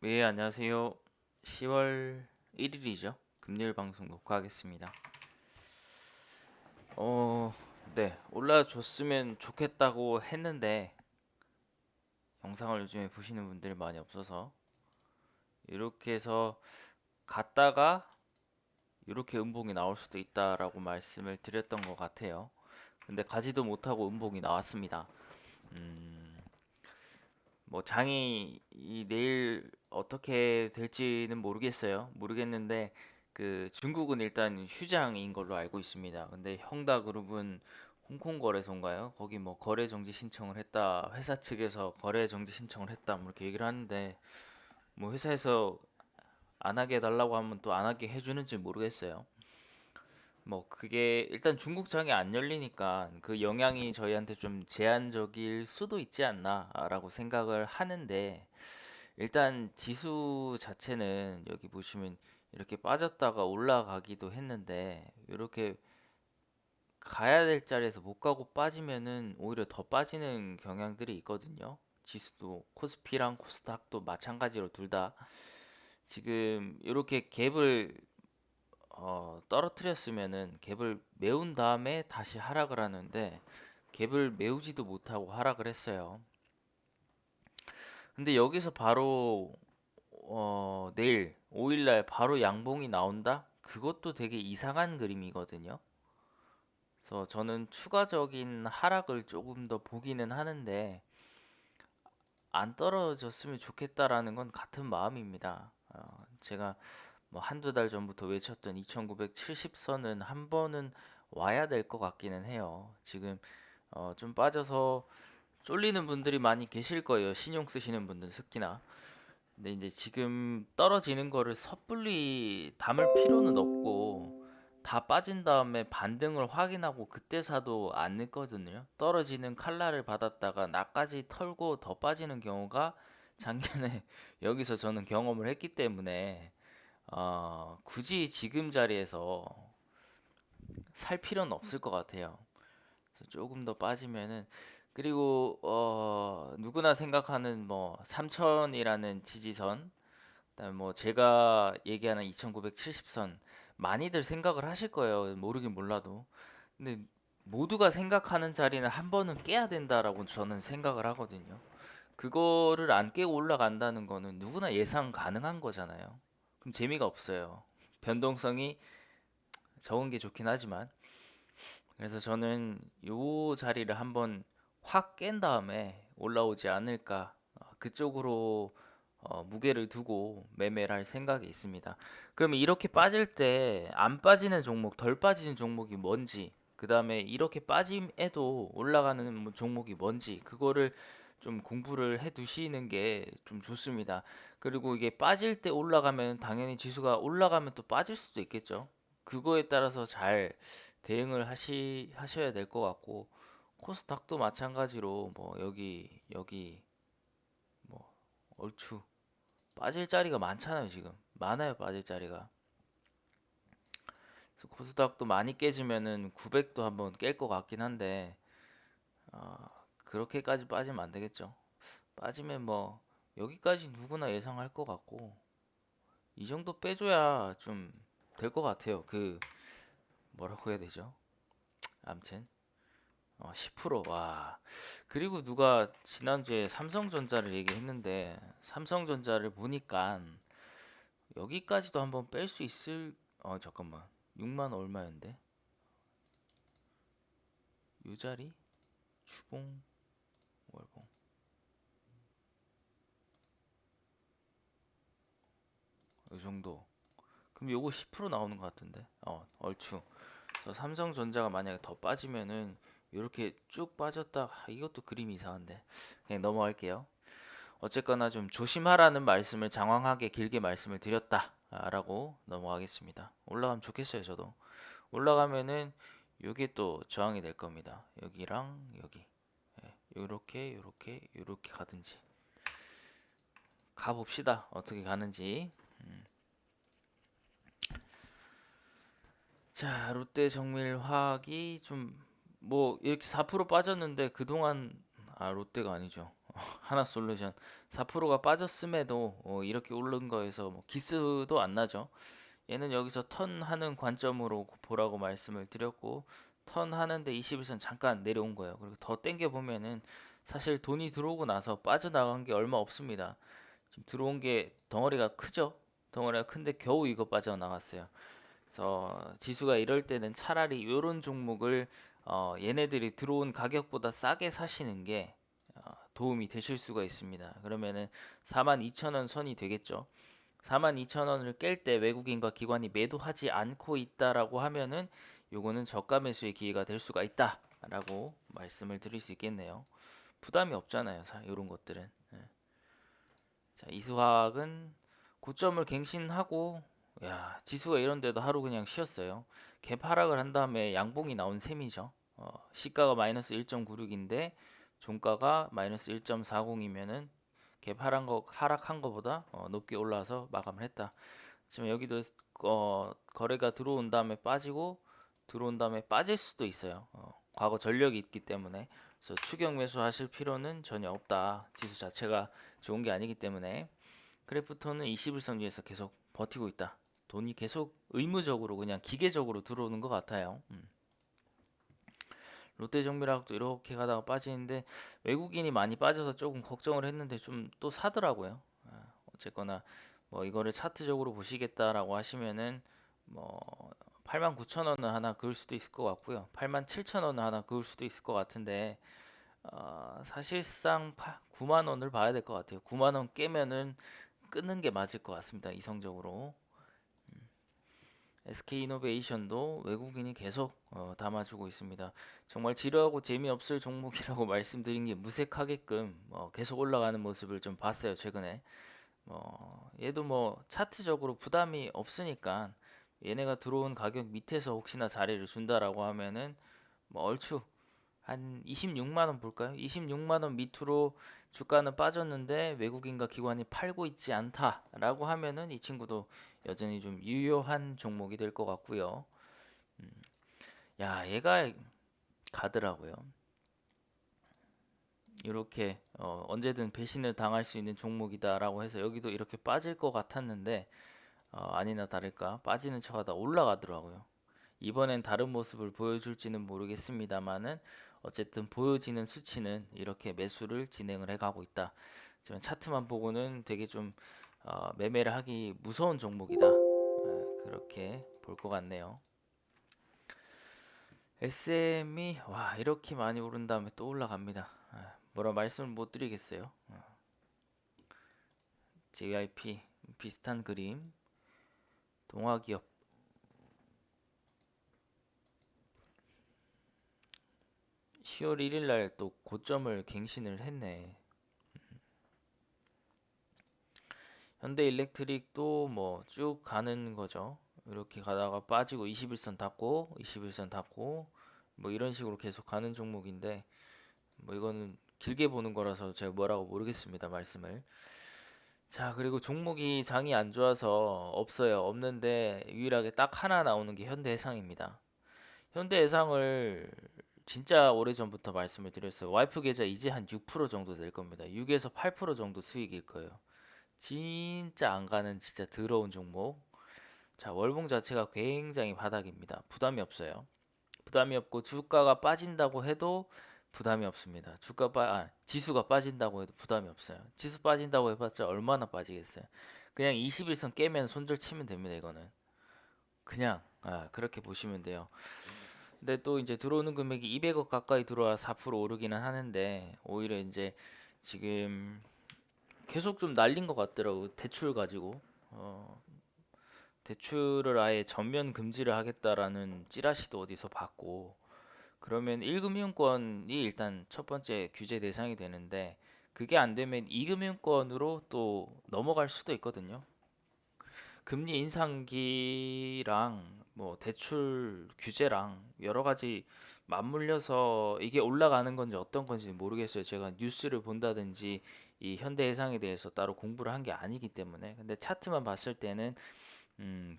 네, 안녕하세요. 10월 1일이죠. 금요일 방송 녹화하겠습니다. 어, 네, 올라줬으면 좋겠다고 했는데 영상을 요즘에 보시는 분들이 많이 없어서 이렇게 해서 갔다가 이렇게 음봉이 나올 수도 있다라고 말씀을 드렸던 것 같아요. 근데 가지도 못하고 음봉이 나왔습니다. 음, 뭐 장이 내일 어떻게 될지는 모르겠어요. 모르겠는데 그 중국은 일단 휴장인 걸로 알고 있습니다. 근데 형다그룹은 홍콩 거래소인가요? 거기 뭐 거래 정지 신청을 했다. 회사 측에서 거래 정지 신청을 했다. 뭐 이렇게 얘기를 하는데 뭐 회사에서 안 하게 해달라고 하면 또 안 하게 해주는지 모르겠어요. 뭐 그게 일단 중국장이 안 열리니까 그 영향이 저희한테 좀 제한적일 수도 있지 않나라고 생각을 하는데 일단 지수 자체는 여기 보시면 이렇게 빠졌다가 올라가기도 했는데 이렇게 가야 될 자리에서 못 가고 빠지면은 오히려 더 빠지는 경향들이 있거든요. 지수도 코스피랑 코스닥도 마찬가지로 둘 다 지금 이렇게 갭을 떨어뜨렸으면은 갭을 메운 다음에 다시 하락을 하는데 갭을 메우지도 못하고 하락을 했어요. 근데 여기서 바로 내일 5일날 바로 양봉이 나온다? 그것도 되게 이상한 그림이거든요. 그래서 저는 추가적인 하락을 조금 더 보기는 하는데 안 떨어졌으면 좋겠다라는 건 같은 마음입니다. 제가 뭐 한두 달 전부터 외쳤던 2970선은 한 번은 와야 될 것 같기는 해요. 지금 좀 빠져서 쫄리는 분들이 많이 계실 거예요. 신용 쓰시는 분들 특히나. 근데 이제 지금 떨어지는 거를 섣불리 담을 필요는 없고 다 빠진 다음에 반등을 확인하고 그때 사도 안 늦거든요. 떨어지는 칼날을 받았다가 나까지 털고 더 빠지는 경우가 작년에 여기서 저는 경험을 했기 때문에 굳이 지금 자리에서 살 필요는 없을 것 같아요. 그래서 조금 더 빠지면은 그리고 누구나 생각하는 뭐 3000이라는 지지선 그다음에 뭐 제가 얘기하는 2970선 많이들 생각을 하실 거예요. 모르긴 몰라도. 근데 모두가 생각하는 자리는 한 번은 깨야 된다라고 저는 생각을 하거든요. 그거를 안 깨고 올라간다는 거는 누구나 예상 가능한 거잖아요. 그럼 재미가 없어요. 변동성이 적은 게 좋긴 하지만. 그래서 저는 요 자리를 한번 확 깬 다음에 올라오지 않을까. 그쪽으로 무게를 두고 매매를 할 생각이 있습니다. 그러면 이렇게 빠질 때 안 빠지는 종목, 덜 빠지는 종목이 뭔지, 그 다음에 이렇게 빠짐에도 올라가는 뭐 종목이 뭔지, 그거를 좀 공부를 해 두시는 게 좀 좋습니다. 그리고 이게 빠질 때 올라가면 당연히 지수가 올라가면 또 빠질 수도 있겠죠. 그거에 따라서 잘 대응을 하셔야 될 것 같고, 코스닥도 마찬가지로 뭐 여기 뭐 얼추 빠질 자리가 많잖아요, 지금. 많아요, 빠질 자리가. 그래서 코스닥도 많이 깨지면은 900도 한번 깰 것 같긴 한데, 그렇게까지 빠지면 안 되겠죠. 빠지면 뭐, 여기까지 누구나 예상할 것 같고, 이 정도 빼줘야 좀 될 것 같아요. 뭐라고 해야 되죠? 암튼, 10%, 와. 그리고 누가 지난주에 삼성전자를 얘기했는데, 삼성전자를 보니까, 여기까지도 한번 뺄 수 잠깐만. 6만 얼마였는데? 요 자리? 주봉, 월봉. 이 정도. 그럼 요거 10% 나오는 것 같은데? 얼추. 그래서 삼성전자가 만약에 더 빠지면은 이렇게 쭉 빠졌다. 이것도 그림이 이상한데. 그냥 넘어갈게요. 어쨌거나 좀 조심하라는 말씀을 장황하게 길게 말씀을 드렸다라고 넘어가겠습니다. 올라가면 좋겠어요, 저도. 올라가면은 요게 또 저항이 될 겁니다. 여기랑 여기. 요렇게 가든지. 가봅시다. 어떻게 가는지. 자, 롯데 정밀화학이 좀 뭐 이렇게 4% 빠졌는데 그동안 롯데가 아니죠. 하나솔루션 4%가 빠졌음에도 이렇게 오른 거에서 뭐 기스도 안 나죠. 얘는 여기서 턴하는 관점으로 보라고 말씀을 드렸고, 턴하는데 21선 잠깐 내려온 거예요. 그리고 더 땡겨 보면은 사실 돈이 들어오고 나서 빠져나간 게 얼마 없습니다. 지금 들어온 게 덩어리가 크죠. 덩어리가 큰데 겨우 이거 빠져나갔어요. 그래서 지수가 이럴 때는 차라리 이런 종목을 얘네들이 들어온 가격보다 싸게 사시는 게 도움이 되실 수가 있습니다. 그러면은 42,000원 선이 되겠죠. 42,000원을 깰 때 외국인과 기관이 매도하지 않고 있다라고 하면은 요거는 저가 매수의 기회가 될 수가 있다라고 말씀을 드릴 수 있겠네요. 부담이 없잖아요. 이런 것들은. 예. 자, 이수학은 고점을 갱신하고, 야, 지수가 이런데도 하루 그냥 쉬었어요. 갭 하락을 한 다음에 양봉이 나온 셈이죠. 시가가 마이너스 1.96인데 종가가 마이너스 1.40이면은 갭 하락한 거보다 높게 올라와서 마감을 했다. 지금 여기도 거래가 들어온 다음에 빠지고 들어온 다음에 빠질 수도 있어요. 과거 전력이 있기 때문에. 그래서 추격 매수 하실 필요는 전혀 없다. 지수 자체가 좋은 게 아니기 때문에. 그래프톤은 21선 위에서 계속 버티고 있다. 돈이 계속 의무적으로 그냥 기계적으로 들어오는 것 같아요. 롯데정밀화학도 이렇게 가다가 빠지는데 외국인이 많이 빠져서 조금 걱정을 했는데 좀 또 사더라고요. 어쨌거나 뭐 이거를 차트적으로 보시겠다라고 하시면은 뭐 89,000원은 하나 그을 수도 있을 것 같고요. 87,000원은 하나 그을 수도 있을 것 같은데 사실상 9만 원을 봐야 될 것 같아요. 9만 원 깨면은 끊는 게 맞을 것 같습니다. 이성적으로. SK이노베이션도 외국인이 계속 담아주고 있습니다. 정말 지루하고 재미없을 종목이라고 말씀드린 게 무색하게끔 계속 올라가는 모습을 좀 봤어요, 최근에. 얘도 뭐 차트적으로 부담이 없으니까 얘네가 들어온 가격 밑에서 혹시나 자리를 준다라고 하면은 뭐 얼추 한 26만 원 볼까요? 26만 원 밑으로 주가는 빠졌는데 외국인과 기관이 팔고 있지 않다라고 하면은 이 친구도 여전히 좀 유효한 종목이 될 것 같고요. 야, 얘가 가더라고요. 이렇게 언제든 배신을 당할 수 있는 종목이다라고 해서 여기도 이렇게 빠질 것 같았는데 아니나 다를까 빠지는 척하다 올라가더라고요. 이번엔 다른 모습을 보여줄지는 모르겠습니다만은 어쨌든 보여지는 수치는 이렇게 매수를 진행을 해가고 있다. 하지만 차트만 보고는 되게 좀 매매를 하기 무서운 종목이다. 그렇게 볼 것 같네요. SM이 와 이렇게 많이 오른 다음에 또 올라갑니다. 뭐라 말씀을 못 드리겠어요. JYP 비슷한 그림. 동화기업 10월 1일 날 또 고점을 갱신을 했네. 현대일렉트릭도 뭐 쭉 가는 거죠. 이렇게 가다가 빠지고 21선 닫고 21선 닫고 뭐 이런 식으로 계속 가는 종목인데 뭐 이거는 길게 보는 거라서 제가 뭐라고 모르겠습니다. 말씀을. 자, 그리고 종목이 장이 안 좋아서 없어요. 없는데 유일하게 딱 하나 나오는 게 현대해상입니다. 현대해상을 진짜 오래전부터 말씀을 드렸어요. 와이프 계좌 이제 한 6% 정도 될 겁니다. 6에서 8% 정도 수익일 거예요. 진짜 안 가는 진짜 더러운 종목. 자, 월봉 자체가 굉장히 바닥입니다. 부담이 없어요. 부담이 없고 주가가 빠진다고 해도 부담이 없습니다. 지수가 빠진다고 해도 부담이 없어요. 지수 빠진다고 해봤자 얼마나 빠지겠어요. 그냥 21선 깨면 손절 치면 됩니다. 이거는 그냥 그렇게 보시면 돼요. 근데 또 이제 들어오는 금액이 200억 가까이 들어와 4% 오르기는 하는데 오히려 이제 지금 계속 좀 날린 것 같더라고. 대출 가지고 대출을 아예 전면 금지를 하겠다라는 찌라시도 어디서 봤고, 그러면 1금융권이 일단 첫 번째 규제 대상이 되는데 그게 안 되면 2금융권으로 또 넘어갈 수도 있거든요. 금리 인상기랑 뭐 대출 규제랑 여러 가지 맞물려서 이게 올라가는 건지 어떤 건지 모르겠어요. 제가 뉴스를 본다든지 이 현대해상에 대해서 따로 공부를 한 게 아니기 때문에. 근데 차트만 봤을 때는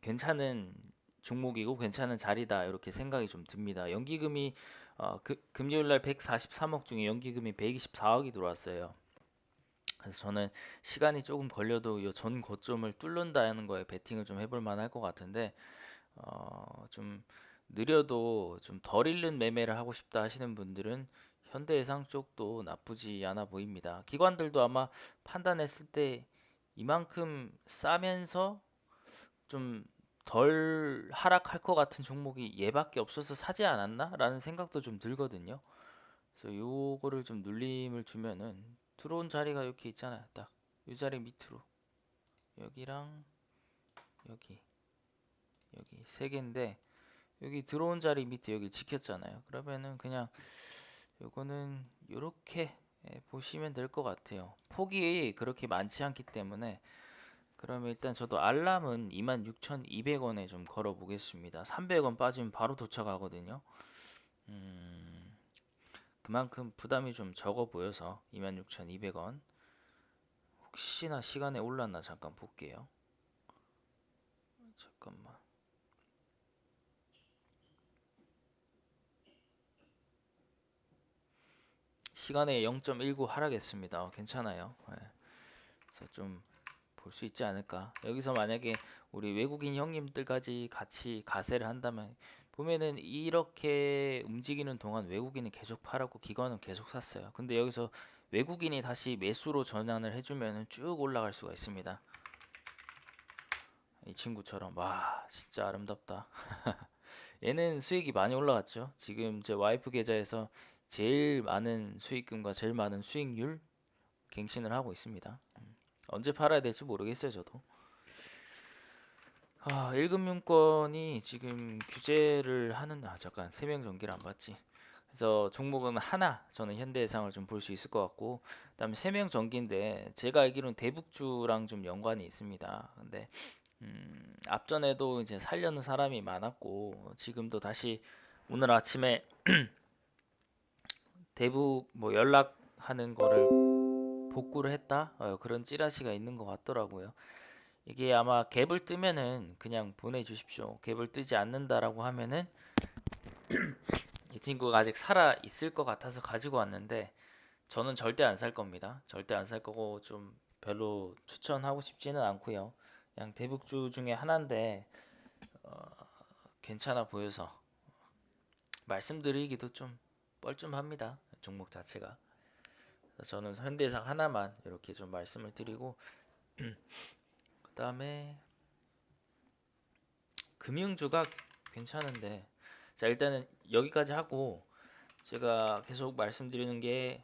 괜찮은 종목이고 괜찮은 자리다 이렇게 생각이 좀 듭니다. 연기금이 금요일 날 143억 중에 연기금이 124억이 들어왔어요. 그래서 저는 시간이 조금 걸려도 이 전 고점을 뚫는다는 거에 베팅을 좀 해볼 만할 것 같은데 좀 느려도 좀 덜 잃는 매매를 하고 싶다 하시는 분들은 현대해상 쪽도 나쁘지 않아 보입니다. 기관들도 아마 판단했을 때 이만큼 싸면서 좀 덜 하락할 것 같은 종목이 얘밖에 없어서 사지 않았나? 라는 생각도 좀 들거든요. 그래서 요거를 좀 눌림을 주면은 들어온 자리가 이렇게 있잖아요. 딱 이 자리 밑으로 여기랑 여기 여기 세 개인데 여기 들어온 자리 밑에 여기 지켰잖아요. 그러면은 그냥 요거는 요렇게 보시면 될 것 같아요. 폭이 그렇게 많지 않기 때문에 그러면 일단 저도 알람은 26,200원에 좀 걸어 보겠습니다. 300원 빠지면 바로 도착하거든요. 그만큼 부담이 좀 적어 보여서 26,200원. 혹시나 시간에 올랐나 잠깐 볼게요. 잠깐만. 시간에 0.19 하락했습니다. 괜찮아요. 그래서 좀 볼 수 있지 않을까. 여기서 만약에 우리 외국인 형님들까지 같이 가세를 한다면 보면은 이렇게 움직이는 동안 외국인이 계속 팔았고 기관은 계속 샀어요. 근데 여기서 외국인이 다시 매수로 전환을 해주면은 쭉 올라갈 수가 있습니다. 이 친구처럼 와 진짜 아름답다. 얘는 수익이 많이 올라갔죠. 지금 제 와이프 계좌에서 제일 많은 수익금과 제일 많은 수익률 갱신을 하고 있습니다. 언제 팔아야 될지 모르겠어요, 저도. 1금융권이 지금 규제를 하는, 잠깐, 세명전기를 안 봤지. 그래서 종목은 하나, 저는 현대해상을 좀 볼 수 있을 것 같고, 그다음에 세명전기인데, 제가 알기로는 대북주랑 좀 연관이 있습니다. 근데, 앞전에도 이제 살려는 사람이 많았고, 지금도 다시 오늘 아침에 대북 뭐 연락하는 거를 복구를 했다? 그런 찌라시가 있는 것 같더라고요. 이게 아마 갭을 뜨면은 그냥 보내주십시오. 갭을 뜨지 않는다라고 하면은 이 친구가 아직 살아 있을 것 같아서 가지고 왔는데 저는 절대 안 살 겁니다. 절대 안 살 거고 좀 별로 추천하고 싶지는 않고요. 그냥 대북주 중에 하나인데 괜찮아 보여서 말씀드리기도 좀 뻘쭘합니다. 종목 자체가. 저는 현대해상 하나만 이렇게 좀 말씀을 드리고 그다음에 금융주가 괜찮은데 자 일단은 여기까지 하고 제가 계속 말씀드리는 게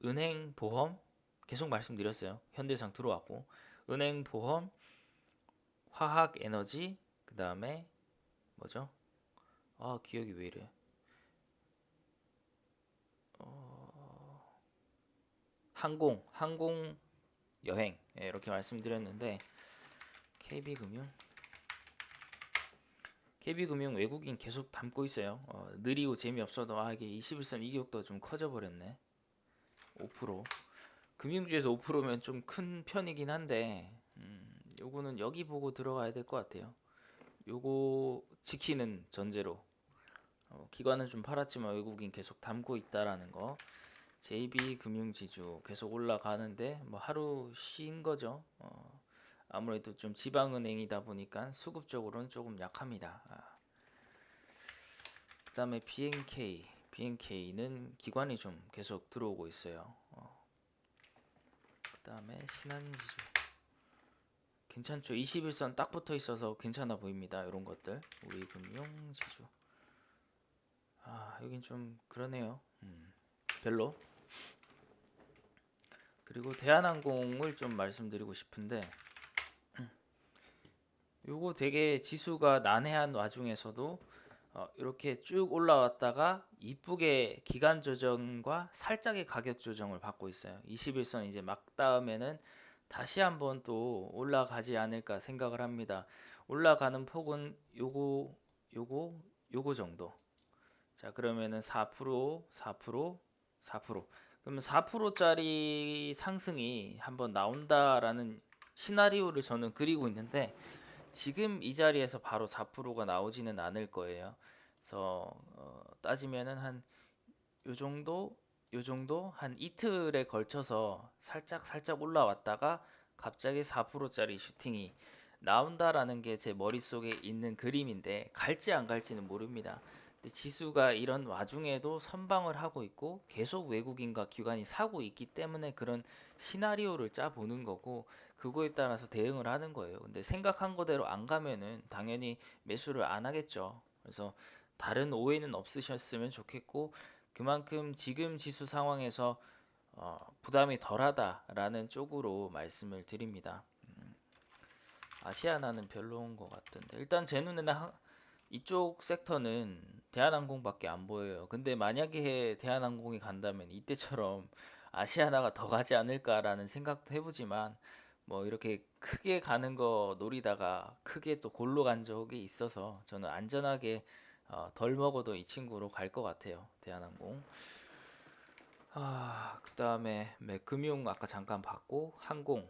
은행 보험 계속 말씀드렸어요. 현대해상 들어왔고 은행 보험 화학 에너지 그다음에 뭐죠? 기억이 왜 이래? 항공 여행 이렇게 말씀드렸는데 KB금융 KB금융 외국인 계속 담고 있어요. 느리고 재미없어도 이게 21선 이격도 좀 커져버렸네. 5% 금융주에서 5%면 좀 큰 편이긴 한데 요거는 여기 보고 들어가야 될 것 같아요. 요거 지키는 전제로 기관은 좀 팔았지만 외국인 계속 담고 있다라는 거. JB금융지주 계속 올라가는데 뭐 하루 쉰 거죠. 아무래도 좀 지방은행이다 보니까 수급적으로는 조금 약합니다. 그다음에 BNK는 기관이 좀 계속 들어오고 있어요. 그다음에 신한지주 괜찮죠? 21선 딱 붙어 있어서 괜찮아 보입니다. 이런 것들 우리금융지주 여긴 좀 그러네요. 별로. 그리고 대한항공을 좀 말씀드리고 싶은데 요거 되게 지수가 난해한 와중에서도 이렇게 쭉 올라왔다가 이쁘게 기간 조정과 살짝의 가격 조정을 받고 있어요. 21선 이제 막 닿으면은 다시 한번 또 올라가지 않을까 생각을 합니다. 올라가는 폭은 요거 정도. 자, 그러면은 4%, 4%, 4%. 그러면 4%짜리 상승이 한번 나온다라는 시나리오를 저는 그리고 있는데 지금 이 자리에서 바로 4%가 나오지는 않을 거예요. 그래서 따지면은 한 요 정도 요 정도 한 이틀에 걸쳐서 살짝 살짝 올라왔다가 갑자기 4%짜리 슈팅이 나온다라는 게 제 머릿속에 있는 그림인데 갈지 안 갈지는 모릅니다. 근데 지수가 이런 와중에도 선방을 하고 있고 계속 외국인과 기관이 사고 있기 때문에 그런 시나리오를 짜 보는 거고 그거에 따라서 대응을 하는 거예요. 근데 생각한 거대로 안 가면은 당연히 매수를 안 하겠죠. 그래서 다른 오해는 없으셨으면 좋겠고 그만큼 지금 지수 상황에서 부담이 덜하다라는 쪽으로 말씀을 드립니다. 아시아나는 별로인 것 같던데 일단 제 눈에는 이쪽 섹터는 대한항공밖에 안 보여요. 근데 만약에 대한항공이 간다면 이때처럼 아시아나가 더 가지 않을까라는 생각도 해보지만 뭐 이렇게 크게 가는 거 노리다가 크게 또 골로 간 적이 있어서 저는 안전하게 덜 먹어도 이 친구로 갈 것 같아요. 대한항공. 그다음에 금융 아까 잠깐 봤고 항공,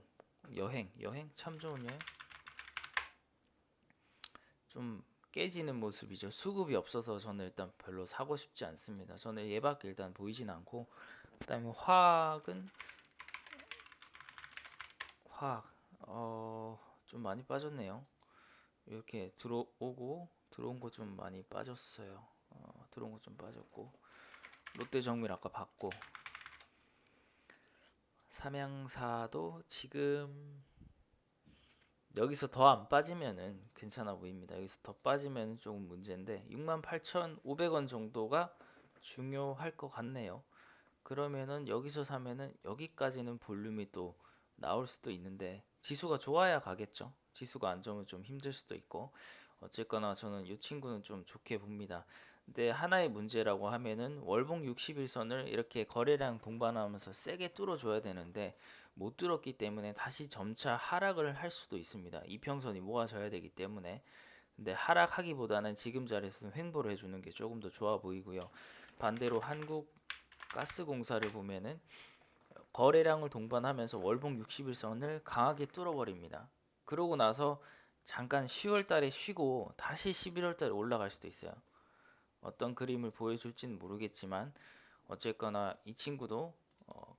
여행 참 좋은 여행. 좀 깨지는 모습이죠. 수급이 없어서 저는 일단 별로 사고 싶지 않습니다. 저는 얘밖에 일단 보이진 않고 그다음에 화학은 화학 좀 많이 빠졌네요. 이렇게 들어온 거 좀 많이 빠졌어요. 들어온 거 좀 빠졌고 롯데정밀 아까 봤고 삼양사도 지금 여기서 더 안 빠지면은 괜찮아 보입니다. 여기서 더 빠지면 조금 문제인데 68,500원 정도가 중요할 것 같네요. 그러면은 여기서 사면은 여기까지는 볼륨이 또 나올 수도 있는데 지수가 좋아야 가겠죠. 지수가 안 좋으면 좀 힘들 수도 있고 어쨌거나 저는 이 친구는 좀 좋게 봅니다. 근데 하나의 문제라고 하면은 월봉 60일선을 이렇게 거래량 동반하면서 세게 뚫어줘야 되는데 못 뚫었기 때문에 다시 점차 하락을 할 수도 있습니다. 이평선이 모아져야 되기 때문에 근데 하락하기보다는 지금 자리에서는 횡보를 해주는 게 조금 더 좋아 보이고요. 반대로 한국가스공사를 보면은 거래량을 동반하면서 월봉 60일선을 강하게 뚫어버립니다. 그러고 나서 잠깐 10월 달에 쉬고 다시 11월 달에 올라갈 수도 있어요. 어떤 그림을 보여줄지는 모르겠지만 어쨌거나 이 친구도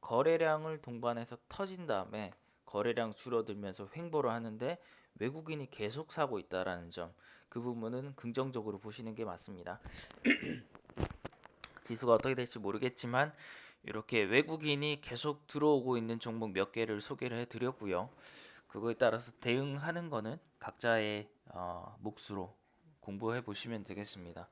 거래량을 동반해서 터진 다음에 거래량 줄어들면서 횡보를 하는데 외국인이 계속 사고 있다라는 점, 그 부분은 긍정적으로 보시는 게 맞습니다. 지수가 어떻게 될지 모르겠지만 이렇게 외국인이 계속 들어오고 있는 종목 몇 개를 소개를 해드렸고요. 그거에 따라서 대응하는 거는 각자의 몫으로 공부해 보시면 되겠습니다.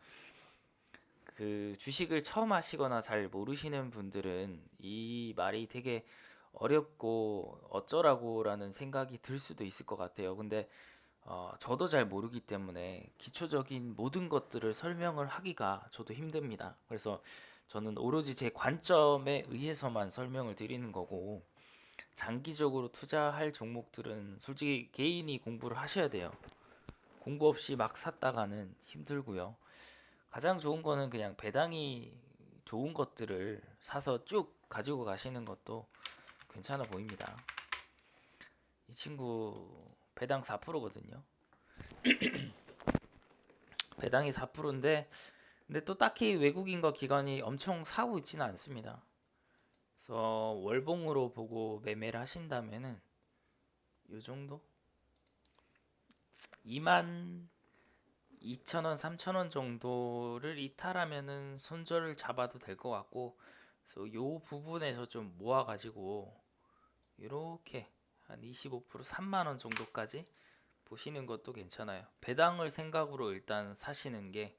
그 주식을 처음 하시거나 잘 모르시는 분들은 이 말이 되게 어렵고 어쩌라고라는 생각이 들 수도 있을 것 같아요. 근데 저도 잘 모르기 때문에 기초적인 모든 것들을 설명을 하기가 저도 힘듭니다. 그래서 저는 오로지 제 관점에 의해서만 설명을 드리는 거고 장기적으로 투자할 종목들은 솔직히 개인이 공부를 하셔야 돼요. 공부 없이 막 샀다가는 힘들고요. 가장 좋은 거는 그냥 배당이 좋은 것들을 사서 쭉 가지고 가시는 것도 괜찮아 보입니다. 이 친구 배당 4%거든요. 배당이 4%인데 근데 또 딱히 외국인과 기관이 엄청 사고 있지는 않습니다. 그래서 월봉으로 보고 매매를 하신다면은 요 정도? 2만 2천원, 3천원 정도를 이탈하면은 손절을 잡아도 될 것 같고 그래서 요 부분에서 좀 모아가지고 이렇게 한 25% 3만원 정도까지 보시는 것도 괜찮아요. 배당을 생각으로 일단 사시는 게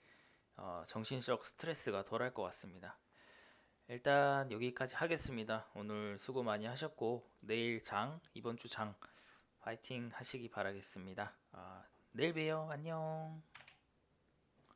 정신적 스트레스가 덜할 것 같습니다. 일단 여기까지 하겠습니다. 오늘 수고 많이 하셨고 내일 이번 주 장 파이팅 하시기 바라겠습니다. 내일 봬요. 안녕.